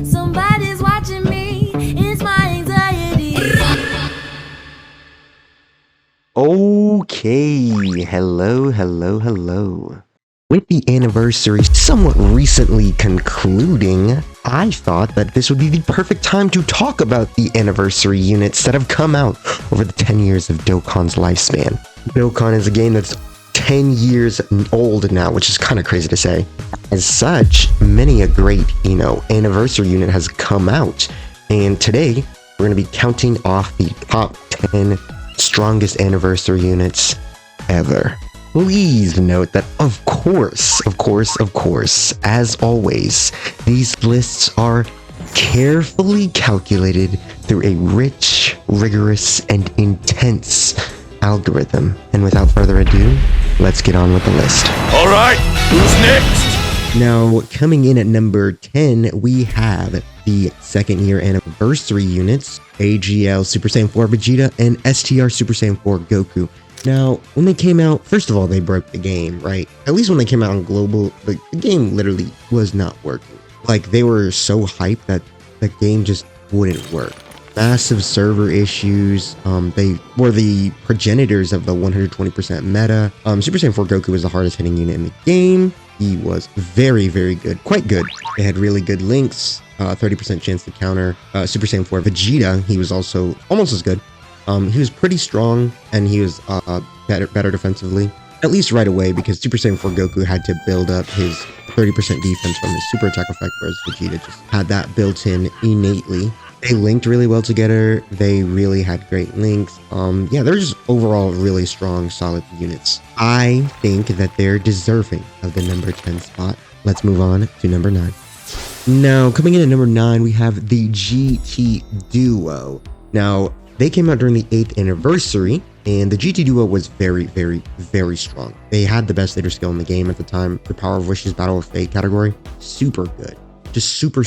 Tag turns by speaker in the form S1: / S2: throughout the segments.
S1: Somebody's watching me, it's my anxiety.
S2: Okay, hello. With the anniversary somewhat recently concluding, I thought that this would be the perfect time to talk about the anniversary units that have come out over the 10 years of Dokkan's lifespan. Dokkan is a game that's 10 years old now, which is kind of crazy to say. As such, many a great, anniversary unit has come out. And today, we're going to be counting off the top 10 strongest anniversary units ever. Please note that, of course, as always, these lists are carefully calculated through a rich, rigorous, and intense algorithm. And without further ado, let's get on with the list.
S3: All right, who's next?
S2: Now, coming in at number 10, we have the second year anniversary units, AGL Super Saiyan 4 Vegeta and STR Super Saiyan 4 Goku. Now, when they came out, first of all, they broke the game, right? At least when they came out on global, the game literally was not working. Like, they were so hyped that the game just wouldn't work. Massive server issues. They were the progenitors of the 120% meta. Super Saiyan 4 Goku was the hardest hitting unit in the game. He was very, very good. Quite good. They had really good links. 30% chance to counter. Super Saiyan 4 Vegeta, he was also almost as good. He was pretty strong, and he was better defensively. At least right away, because Super Saiyan 4 Goku had to build up his 30% defense from his super attack effect, whereas Vegeta just had that built in innately. They linked really well together. They really had great links. Yeah, they're just overall really strong, solid units. I think that they're deserving of the number 10 spot. Let's move on to number 9. Now, coming in at number 9, we have the GT Duo. Now, they came out during the 8th anniversary, and the GT Duo was very, very, very strong. They had the best leader skill in the game at the time. The Power of Wishes Battle of Fate category, super good. Just super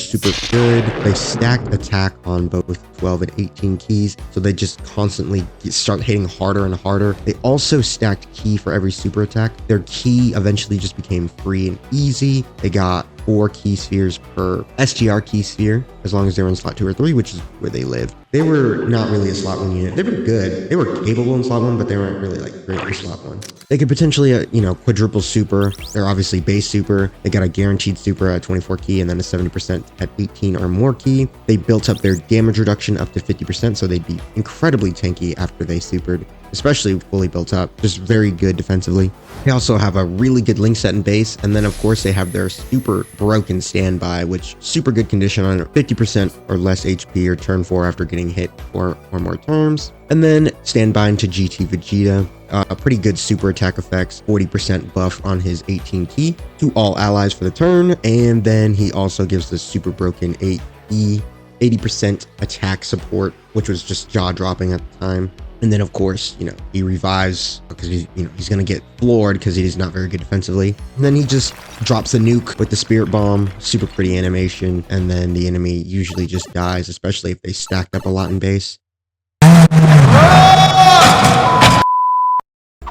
S2: good. They stacked attack on both 12 and 18 keys, so they just constantly start hitting harder and harder. They also stacked ki for every super attack. Their ki eventually just became free and easy. They got 4 key spheres per STR key sphere, as long as they were in slot 2 or 3, which is where they lived. They were not really a slot 1 unit. They were good. They were capable in slot 1, but they weren't really like great for slot 1. They could potentially, quadruple super. They're obviously base super. They got a guaranteed super at 24 key and then a 70% at 18 or more key. They built up their damage reduction up to 50%, so they'd be incredibly tanky after they supered, especially fully built up. Just very good defensively. They also have a really good link set in base, and then of course they have their super broken standby, which super good condition on 50% or less HP or turn 4 after getting hit 4 or more turns. And then standby into GT Vegeta, a pretty good super attack effects, 40% buff on his 18 key to all allies for the turn, and then he also gives the super broken 8E 80% attack support, which was just jaw-dropping at the time. And then, of course, he revives because he's going to get floored because he's not very good defensively. And then he just drops a nuke with the Spirit Bomb, super pretty animation, and then the enemy usually just dies, especially if they stacked up a lot in base.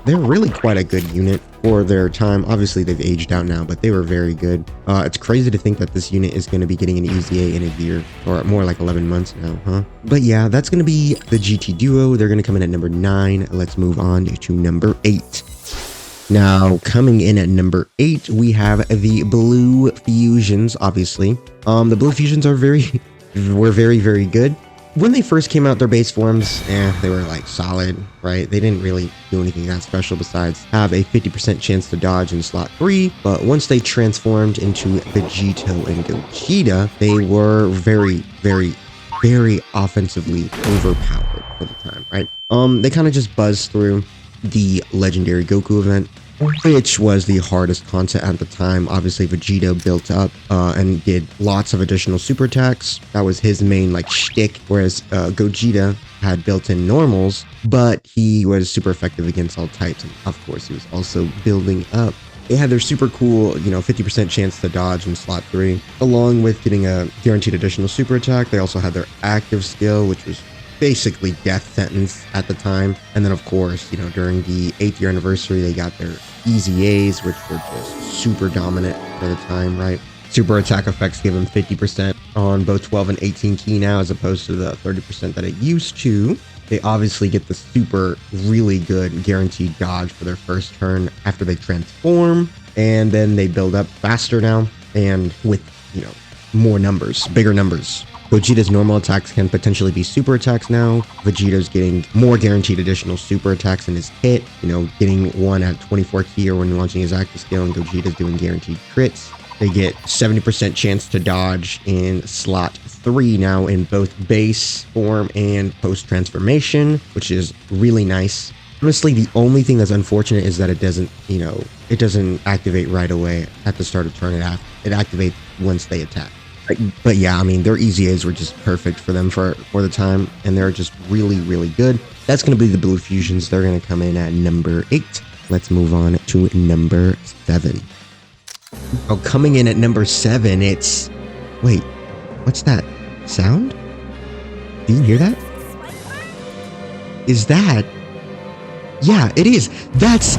S2: They're really quite a good unit for their time. Obviously, they've aged out now, but they were very good. It's crazy to think that this unit is going to be getting an EZA in a year, or more like 11 months now, huh? But yeah, that's going to be the GT Duo. They're going to come in at number 9. Let's move on to number 8. Now, coming in at number 8, we have the Blue Fusions, obviously. The Blue Fusions were very, very good. When they first came out, their base forms, they were like solid, right? They didn't really do anything that special besides have a 50% chance to dodge in slot 3. But once they transformed into Vegito and Gogeta, they were very, very, very offensively overpowered for the time, right? They kind of just buzzed through. the legendary Goku event, which was the hardest content at the time. Obviously, Vegeta built up and did lots of additional super attacks. That was his main like shtick, whereas Gogeta had built-in normals, but he was super effective against all types. And of course, he was also building up. They had their super cool, 50% chance to dodge in slot 3, along with getting a guaranteed additional super attack. They also had their active skill, which was basically death sentence at the time. And then of course, during the 8th year anniversary, they got their easy A's, which were just super dominant for the time, right? Super attack effects give them 50% on both 12 and 18 key now, as opposed to the 30% that it used to. They obviously get the super really good guaranteed dodge for their first turn after they transform, and then they build up faster now and with more numbers, bigger numbers. Gogeta's normal attacks can potentially be super attacks now. Vegeta's getting more guaranteed additional super attacks in his hit, getting one at 24 key or when launching his active skill, and Gogeta's doing guaranteed crits. They get 70% chance to dodge in slot 3 now in both base form and post-transformation, which is really nice. Honestly, the only thing that's unfortunate is that it doesn't activate right away at the start of turn. It activates once they attack. But yeah, I mean, their easy A's were just perfect for them for the time, and they're just really, really good. That's going to be the Blue Fusions. They're going to come in at number 8. Let's move on to number 7. Oh, coming in at number 7, it's... Wait, what's that sound? Do you hear that? Is that... Yeah, it is. That's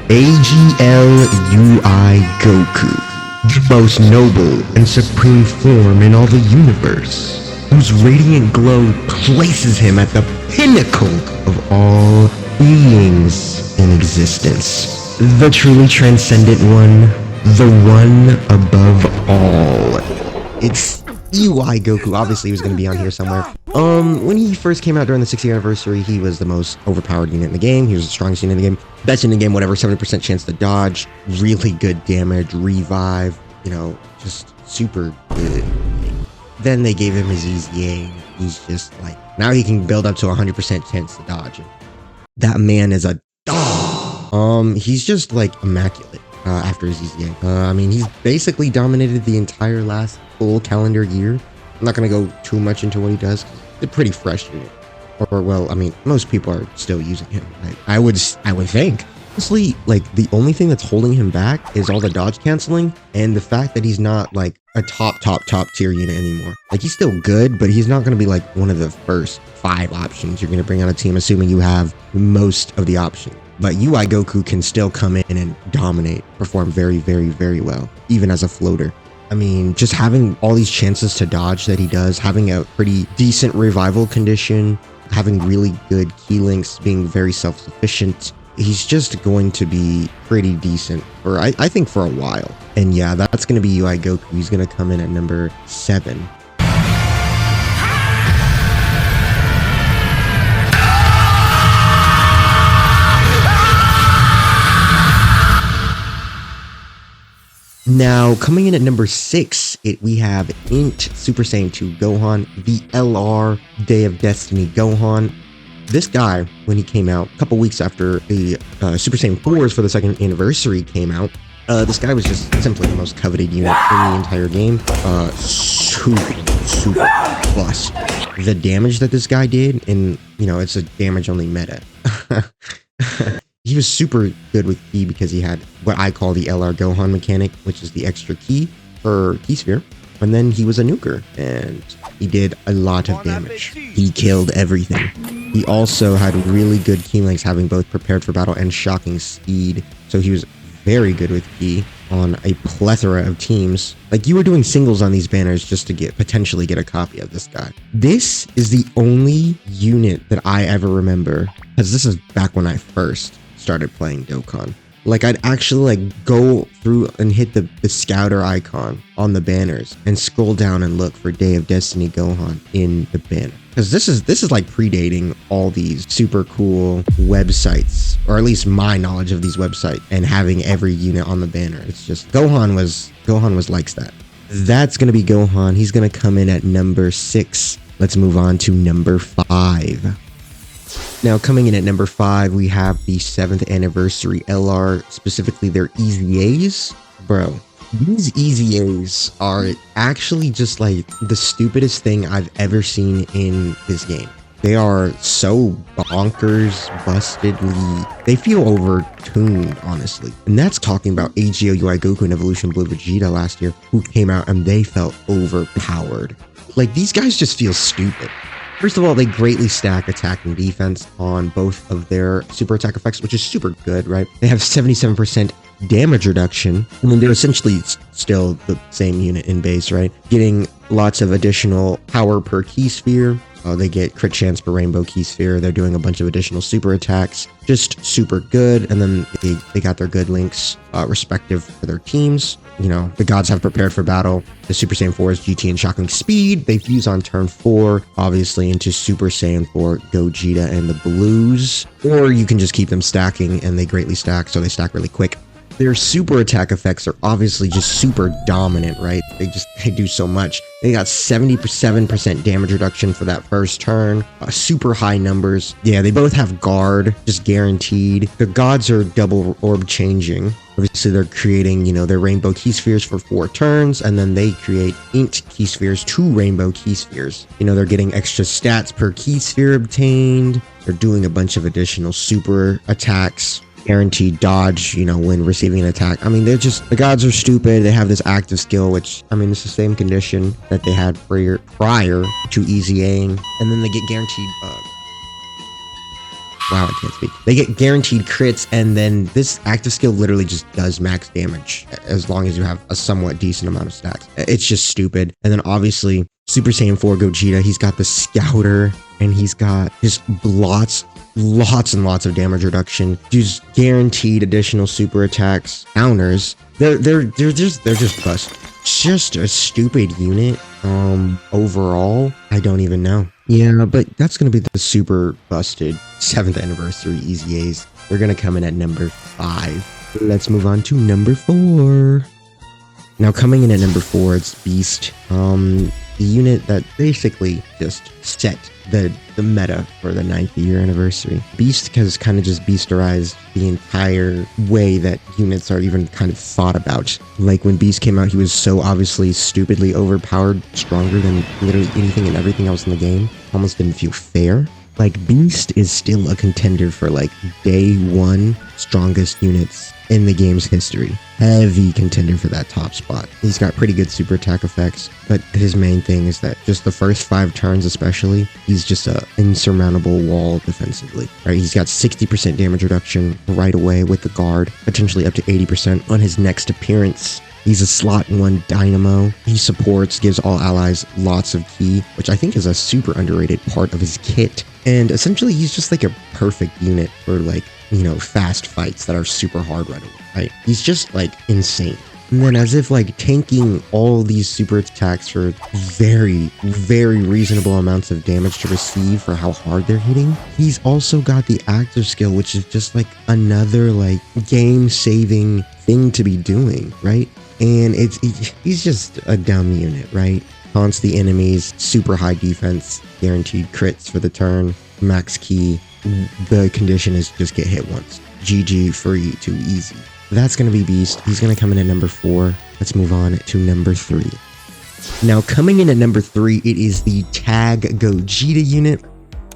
S2: AGL UI Goku. The most noble and supreme form in all the universe, whose radiant glow places him at the pinnacle of all beings in existence. The truly transcendent one, the one above all. It's UI Goku. Obviously, he was going to be on here somewhere. When he first came out during the 60th anniversary, he was the most overpowered unit in the game. He was the strongest unit in the game. Best unit in the game, whatever, 70% chance to dodge. Really good damage, revive, just super good. Then they gave him his easy A. He's just like, now he can build up to 100% chance to dodge. That man is a dog. He's just like immaculate after his easy A. I mean, he's basically dominated the entire last full calendar year. I'm not going to go too much into what he does. It's a pretty fresh unit. Or, well, I mean, most people are still using him. I would think. Honestly, like, the only thing that's holding him back is all the dodge canceling and the fact that he's not, like, a top tier unit anymore. Like, he's still good, but he's not going to be, like, one of the first 5 options you're going to bring on a team, assuming you have most of the options. But UI Goku can still come in and dominate, perform very, very, very well, even as a floater. I mean, just having all these chances to dodge that he does, having a pretty decent revival condition, having really good key links, being very self-sufficient, he's just going to be pretty decent for, I think, for a while. And yeah, that's going to be UI Goku. He's going to come in at number 7. Now, coming in at number 6, we have Int Super Saiyan 2 Gohan, the LR Day of Destiny Gohan. This guy, when he came out, a couple weeks after the Super Saiyan 4s for the 2nd anniversary came out, this guy was just simply the most coveted unit in the entire game. Super plus. The damage that this guy did, and, it's a damage-only meta. He was super good with ki because he had what I call the LR Gohan mechanic, which is the extra ki for Ki Sphere. And then he was a nuker, and he did a lot of damage. He killed everything. He also had really good key links, having both prepared for battle and shocking speed. So he was very good with ki on a plethora of teams. Like, you were doing singles on these banners just to potentially get a copy of this guy. This is the only unit that I ever remember, because this is back when I first started playing Dokkan. Like, I'd actually go through and hit the scouter icon on the banners and scroll down and look for Day of Destiny Gohan in the banner. Because this is like predating all these super cool websites, or at least my knowledge of these websites, and having every unit on the banner. It's just Gohan was likes that. That's gonna be Gohan. He's gonna come in at number 6. Let's move on to number 5. Now, coming in at number 5, we have the 7th anniversary LR, specifically their Easy A's. Bro, these Easy A's are actually just like the stupidest thing I've ever seen in this game. They are so bonkers, bustedly. They feel overtuned, honestly. And that's talking about AGO UI Goku and Evolution Blue Vegeta last year, who came out and they felt overpowered. Like, these guys just feel stupid. First of all, they greatly stack attack and defense on both of their super attack effects, which is super good, right? They have 77% damage reduction. I mean, they're essentially still the same unit in base, right? Getting lots of additional power per key sphere. They get crit chance per rainbow key sphere. They're doing a bunch of additional super attacks. Just super good. And then they got their good links respective for their teams. You know, the gods have prepared for battle. The Super Saiyan 4 is GT and Shocking Speed. They fuse on turn 4, obviously, into Super Saiyan 4 Gogeta and the Blues. Or you can just keep them stacking, and they greatly stack, so they stack really quick. Their super attack effects are obviously just super dominant, right? They do so much. They got 77% damage reduction for that first turn. Super high numbers. Yeah, they both have guard, just guaranteed. The gods are double orb changing. Obviously, they're creating, you know, their rainbow key spheres for 4 turns, and then they create inked key spheres, 2 rainbow key spheres. You know, they're getting extra stats per key sphere obtained. They're doing a bunch of additional super attacks. Guaranteed dodge, you know, when receiving an attack. I mean, they're just, the gods are stupid. They have this active skill, which, I mean, it's the same condition that they had prior to Easy Aing. And then they get guaranteed, wow, I can't speak. They get guaranteed crits, and then this active skill literally just does max damage as long as you have a somewhat decent amount of stats. It's just stupid. And then obviously, Super Saiyan 4 Gogeta, he's got the Scouter, and he's got just lots and lots of damage reduction. Just guaranteed additional super attacks. Counters. They're just bust. Just a stupid unit. Overall, I don't even know. Yeah, but that's gonna be the super busted 7th anniversary Easy A's. They're gonna come in at number 5. Let's move on to number 4. Now, coming in at number 4, it's Beast. The unit that basically just set the meta for the 9th year anniversary. Beast has kind of just beasterized the entire way that units are even kind of thought about. Like, when Beast came out, he was so obviously stupidly overpowered, stronger than literally anything and everything else in the game. Almost didn't feel fair. Like, Beast is still a contender for, like, day 1 strongest units in the game's history. Heavy contender for that top spot. He's got pretty good super attack effects, but his main thing is that just the first 5 turns especially, he's just a insurmountable wall defensively. Right? He's got 60% damage reduction right away with the guard, potentially up to 80% on his next appearance. He's a slot 1 dynamo. He supports, gives all allies lots of ki, which I think is a super underrated part of his kit. And essentially, he's just like a perfect unit for, like, you know, fast fights that are super hard right away, right? He's just, like, insane. And then, as if, like, tanking all these super attacks for very, very reasonable amounts of damage to receive for how hard they're hitting, he's also got the active skill, which is just, like, another, like, game-saving thing to be doing, right? And he's just a dumb unit, right? Taunts the enemies, super high defense, guaranteed crits for the turn, max key. The condition is just get hit once. GG, free, too easy. That's going to be Beast. He's going to come in at number 4. Let's move on to number 3. Now, coming in at number 3, it is the Tag Gogeta unit.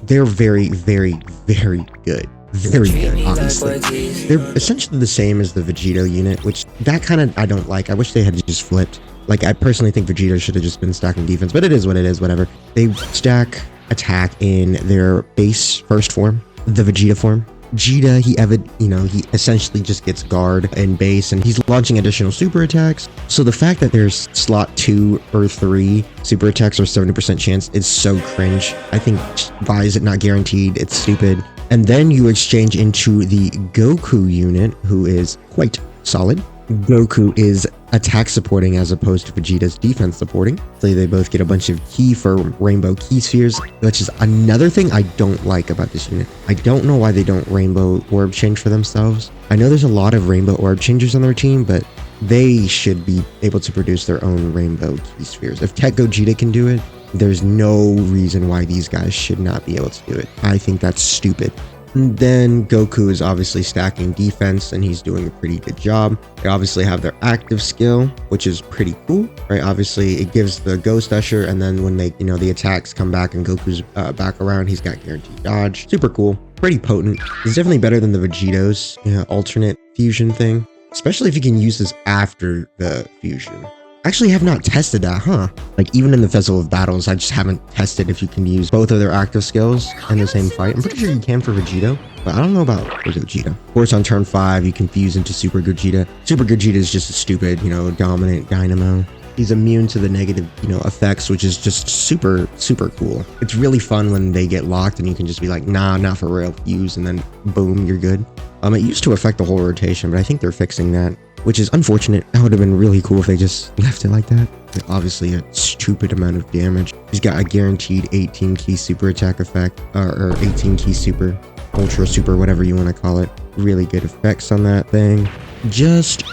S2: They're very, very, very good. Very good, obviously. They're essentially the same as the Vegito unit, which that kind of I don't like. I wish they had just flipped. Like, I personally think Vegeta should have just been stacking defense, but it is what it is, whatever. They stack attack in their base first form, the Vegeta form. Vegeta, he essentially just gets guard and base, and he's launching additional super attacks. So the fact that there's slot 2 or 3 super attacks or 70% chance is so cringe. I think, why is it not guaranteed? It's stupid. And then you exchange into the Goku unit, who is quite solid. Goku is attack supporting as opposed to Vegeta's defense supporting. So they both get a bunch of ki for rainbow key spheres, which is another thing I don't like about this unit. I don't know why they don't rainbow orb change for themselves. I know there's a lot of rainbow orb changers on their team, but they should be able to produce their own rainbow key spheres. If Tech Gogeta can do it, There's no reason why these guys should not be able to do it. I think that's stupid. And then Goku is obviously stacking defense and he's doing a pretty good job. They obviously have their active skill, which is pretty cool, right? Obviously it gives the Ghost Usher, and then when they, the attacks come back and Goku's back around, he's got guaranteed dodge. Super cool, pretty potent. It's definitely better than the Vegito's alternate fusion thing, especially if you can use this after the fusion. Actually have not tested that, huh? Like even in the Festival of Battles, I just haven't tested if you can use both of their active skills in the same fight. I'm pretty sure you can for Vegito, but I don't know about Gogeta. Of course, on turn 5, you can fuse into Super Gogeta. Super Gogeta is just a stupid, dominant dynamo. He's immune to the negative, effects, which is just super, super cool. It's really fun when they get locked and you can just be like, nah, not for real, fuse, and then boom, you're good. It used to affect the whole rotation, but I think they're fixing that, which is unfortunate. That would have been really cool if they just left it like that. But obviously a stupid amount of damage. He's got a guaranteed 18 key super attack effect, or 18 key super, ultra super, whatever you want to call it. Really good effects on that thing. Just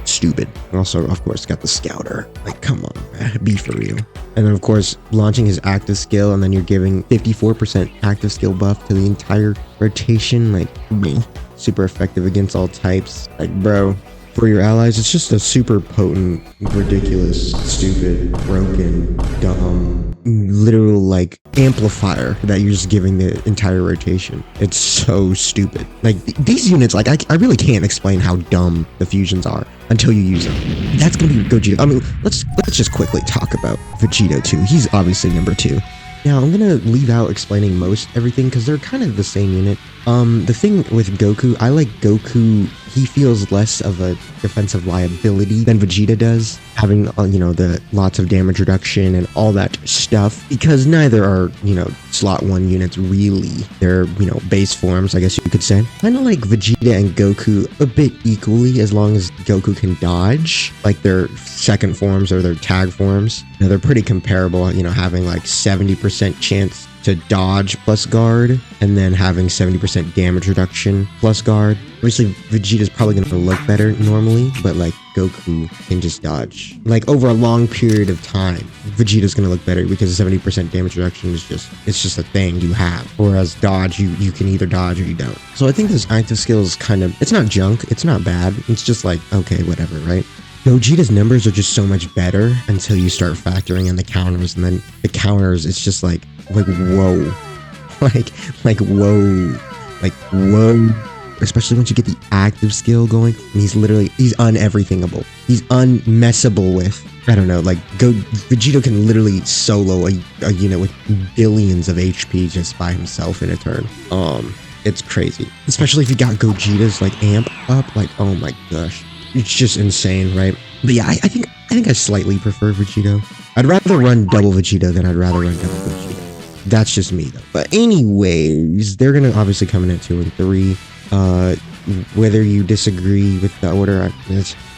S2: stupid. Also, of course, got the Scouter. Like, come on, man, be for real. And then, of course, launching his active skill, and then you're giving 54% active skill buff to the entire rotation. Like, super effective against all types. Like, bro, for your allies, it's just a super potent, ridiculous, stupid, broken, dumb, literal like amplifier that you're just giving the entire rotation. It's so stupid. Like these units, like I really can't explain how dumb the fusions are until you use them. That's gonna be Gogeta. Let's just quickly talk about Vegito too. He's obviously number 2. Now, I'm gonna leave out explaining most everything because they're kind of the same unit. The thing with Goku, I like Goku, he feels less of a defensive liability than Vegeta does, having, the lots of damage reduction and all that stuff, because neither are, slot 1 units really. They're, base forms, I guess you could say. Kind of like Vegeta and Goku a bit equally, as long as Goku can dodge, like their second forms or their tag forms. They're pretty comparable, having like 70% chance to dodge plus guard, and then having 70% damage reduction plus guard. Obviously, Vegeta's probably going to look better normally, but like Goku can just dodge. Like over a long period of time, Vegeta's going to look better because 70% damage reduction is just a thing you have. Whereas dodge, you can either dodge or you don't. So I think this active skill is kind of, it's not junk, it's not bad. It's just like, okay, whatever, right? Gogeta's numbers are just so much better until you start factoring in the counters, and then the counters, it's just like whoa, like whoa, especially once you get the active skill going, and he's uneverythingable. He's unmessable with. I don't know, like Vegito can literally solo a unit with billions of HP just by himself in a turn. It's crazy, especially if you got Gogeta's like amp up. Like, oh my gosh. It's just insane, right? But yeah, I think I slightly prefer Vegito. I'd rather run double Vegito than I'd rather run double Gogeta. That's just me, though. But anyways, they're gonna obviously come in at 2 and 3. Whether you disagree with the order,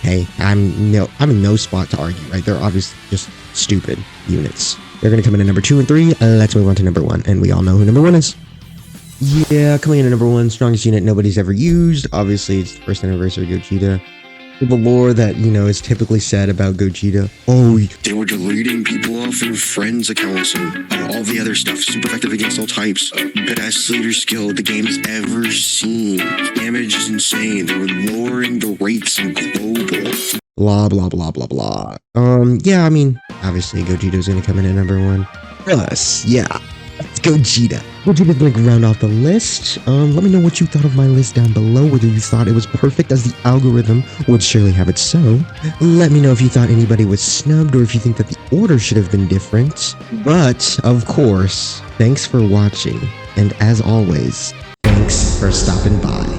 S2: hey, I'm in no spot to argue, right? They're obviously just stupid units. They're gonna come in at number 2 and 3. Let's move on to number 1, and we all know who number 1 is. Yeah, coming in at number 1, strongest unit nobody's ever used. Obviously, it's the first anniversary of Gogeta. The lore that, is typically said about Gogeta. Oh,
S4: they were deleting people off their friends' accounts and all the other stuff. Super effective against all types. Best leader skill the game has ever seen. Damage is insane. They were lowering the rates in global.
S2: Blah, blah, blah, blah, blah. Yeah, obviously Gogeta's gonna come in at number 1. Plus, yeah. Let's Gogeta. Gogeta's gonna round off the list. Let me know what you thought of my list down below, whether you thought it was perfect as the algorithm would surely have it so. Let me know if you thought anybody was snubbed or if you think that the order should have been different. But, of course, thanks for watching. And as always, thanks for stopping by.